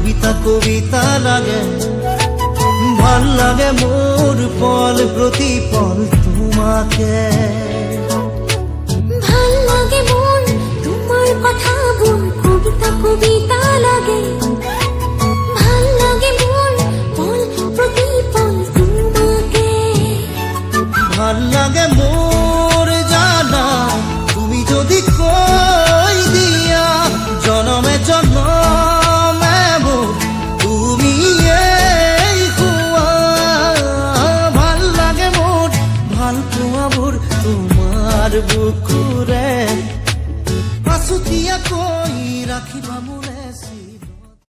কবিতা কবিতা লাগে। ভাল লাগে মোর পল প্রতিপল তোমাকে, ভাল লাগে মন তোমার কথা বল, কবিতা কবিতা লাগে। ভাল লাগে মন পল প্রতিপল তোমাকে, ভাল লাগে মোর জানা তুমি যদি কই দিয়া জনমে জন্মে মোর তুমি এই খুয়া। ভাল লাগে মোর ভাল পোৱা মোর তোমার বুকুরে, আছুতীয়া কই রাখিবা মোরে।